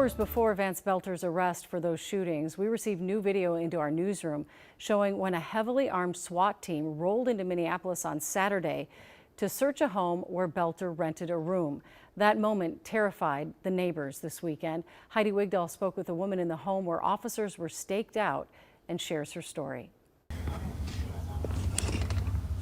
Hours before Vance Belter's arrest for those shootings, we received new video into our newsroom showing when a heavily armed SWAT team rolled into Minneapolis on Saturday to search a home where Belter rented a room. That moment terrified the neighbors this weekend. Heidi Wigdahl spoke with a woman in the home where officers were staked out and shares her story.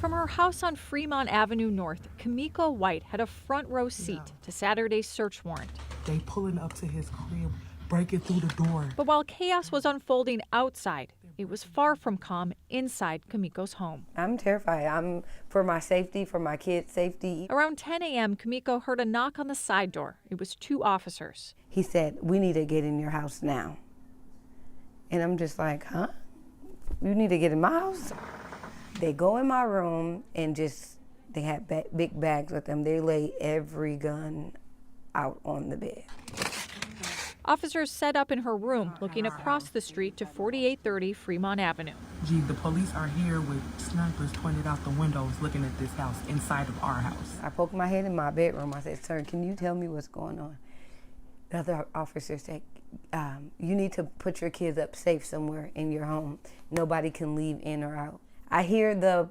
From her house on Fremont Avenue North, Kimiko White had a front row seat to Saturday's search warrant. They pulling up to his crib, breaking through the door. But while chaos was unfolding outside, it was far from calm inside Kimiko's home. I'm terrified. I'm for my safety, for my kids' safety. Around 10 a.m., Kimiko heard a knock on the side door. It was two officers. He said, "We need to get in your house now." And I'm just like, huh? You need to get in my house? They go in my room and they had big bags with them. They lay every gun out on the bed. Officers set up in her room, looking across the street to 4830 Fremont Avenue. Gee, the police are here with snipers pointed out the windows looking at this house inside of our house. I poked my head in my bedroom. I said, "Sir, can you tell me what's going on?" The other officer said, "You need to put your kids up safe somewhere in your home. Nobody can leave in or out." I hear the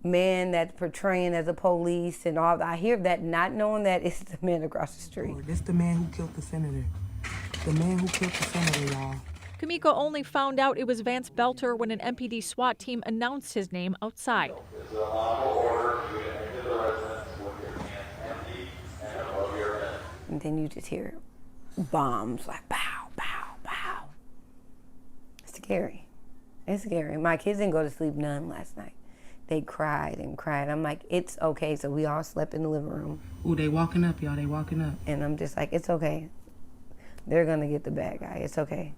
man that's portraying as a police and all. I hear that, not knowing that it's the man across the street. This the man who killed the senator. The man who killed the senator, y'all. Kimiko only found out it was Vance Belter when an MPD SWAT team announced his name outside. It's a lawful order for you to enter the residence with your hands empty and above your head. And then you just hear bombs like pow, pow, pow. It's scary. It's scary. My kids didn't go to sleep none last night. They cried and cried. I'm like, it's okay. So we all slept in the living room. Ooh, they walking up, y'all. They walking up. And I'm just like, it's okay. They're gonna get the bad guy. It's okay.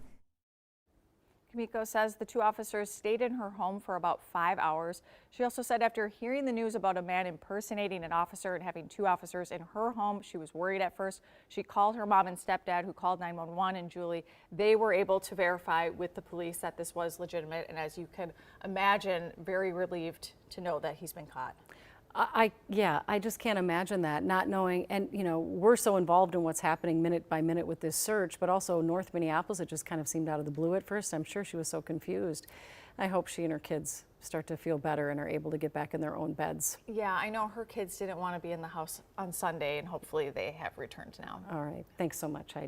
Kimiko says the two officers stayed in her home for about 5 hours. She also said after hearing the news about a man impersonating an officer and having two officers in her home, she was worried at first. She called her mom and stepdad, who called 911, and Julie, they were able to verify with the police that this was legitimate. And as you can imagine, very relieved to know that he's been caught. Yeah, I just can't imagine that, not knowing, and we're so involved in what's happening minute by minute with this search, but also North Minneapolis, it just kind of seemed out of the blue at first. I'm sure she was so confused. I hope she and her kids start to feel better and are able to get back in their own beds. Yeah, I know her kids didn't want to be in the house on Sunday, and hopefully they have returned now. All right, thanks so much, Heidi.